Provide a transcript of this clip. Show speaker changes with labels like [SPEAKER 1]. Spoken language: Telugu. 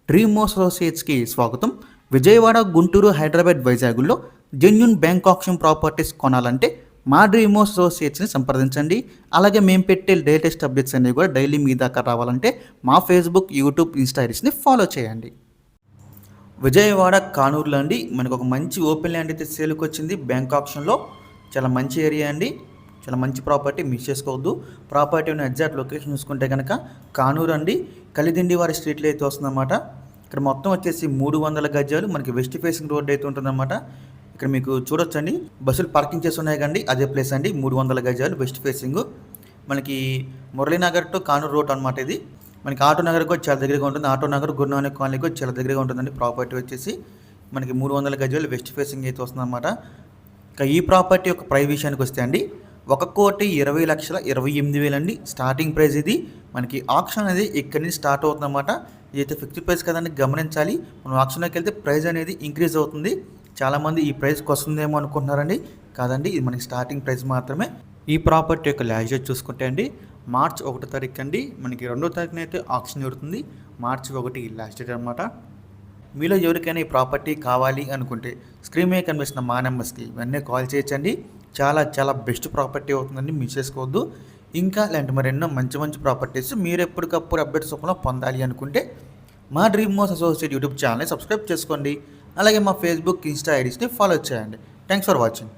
[SPEAKER 1] డ్రీమ్ అసోసియేట్స్కి స్వాగతం. విజయవాడ, గుంటూరు, హైదరాబాద్, వైజాగ్లో జెన్యూన్ బ్యాంక్ ఆప్షన్ ప్రాపర్టీస్ కొనాలంటే మా డ్రీమ్ అసోసియేట్స్ని సంప్రదించండి. అలాగే మేము పెట్టే లేటెస్ట్ అప్డేట్స్ అన్నీ కూడా డైలీ మీ దాకా రావాలంటే మా ఫేస్బుక్, యూట్యూబ్, ఇన్స్టా ఐడీస్ని ఫాలో చేయండి. విజయవాడ కానూరులో అండి మనకు ఒక మంచి ఓపెన్ ల్యాండ్ అయితే సేల్కి వచ్చింది. బ్యాంక్ ఆప్షన్లో చాలా మంచి ఏరియా అండి, చాలా మంచి ప్రాపర్టీ, మిస్ చేసుకోవద్దు. ప్రాపర్టీ ఉన్న ఎగ్జాక్ట్ లొకేషన్ చూసుకుంటే కనుక కానూరు అండి, కలిదిండి వారి స్ట్రీట్లో అయితే వస్తుందన్నమాట. ఇక్కడ మొత్తం వచ్చేసి 300 గజాలు మనకి వెస్ట్ ఫేసింగ్ రోడ్ అయితే ఉంటుందన్నమాట. ఇక్కడ మీకు చూడొచ్చండి, బస్సులు పార్కింగ్ చేసి ఉన్నాయి కండి, అదే ప్లేస్ అండి. 300 గజాలు వెస్ట్ ఫేసింగ్ మనకి మురళీనగర్ టు కానూరు రోడ్ అనమాట. ఇది మనకి ఆటో నగర్ కూడా చాలా దగ్గరగా ఉంటుంది. ఆటో నగర్, గురునానక్ కాలనీ కూడా చాలా దగ్గరగా ఉంటుందండి. ప్రాపర్టీ వచ్చేసి మనకి 300 గజాలు వెస్ట్ ఫేసింగ్ అయితే వస్తుందన్నమాట. ఇక ఈ ప్రాపర్టీ యొక్క ప్రైస్ విషయానికి వస్తే అండి 1,20,28,000 అండి స్టార్టింగ్ ప్రైస్. ఇది మనకి ఆప్షన్ అనేది ఇక్కడి నుంచి స్టార్ట్ అవుతుందన్నమాట. ఇదైతే ఫిక్స్డ్ ప్రైస్ కదండి, గమనించాలి. మనం ఆప్షన్లోకి వెళ్తే ప్రైస్ అనేది ఇంక్రీజ్ అవుతుంది. చాలామంది ఈ ప్రైస్కి వస్తుందేమో అనుకుంటున్నారండి, కాదండి, ఇది మనకి స్టార్టింగ్ ప్రైస్ మాత్రమే. ఈ ప్రాపర్టీ యొక్క లాస్ట్ డేట్ చూసుకుంటే అండి మార్చి 1వ తారీఖు అండి. మనకి 2వ తారీఖున అయితే ఆప్షన్ జరుగుతుంది. మార్చి 1 లాస్ట్ డేట్ అనమాట. మీలో ఎవరికైనా ఈ ప్రాపర్టీ కావాలి అనుకుంటే స్క్రీన్ మీద కనిపిస్తున్న మా నెంబర్స్కి ఇవన్నీ కాల్ చేయొచ్చండి. చాలా చాలా బెస్ట్ ప్రాపర్టీ అవుతుందండి, మిస్ చేసుకోవద్దు. ఇంకా ఇలాంటి మరెన్నో మంచి మంచి ప్రాపర్టీస్ మీరు ఎప్పటికప్పుడు అప్డేట్స్ రూపంలో పొందాలి అనుకుంటే మా డ్రీమ్ అసోసియేట్ యూట్యూబ్ ఛానల్ని సబ్స్క్రైబ్ చేసుకోండి. అలాగే మా ఫేస్బుక్, ఇన్స్టా ఐడీస్ని ఫాలో చేయండి. Thanks for watching.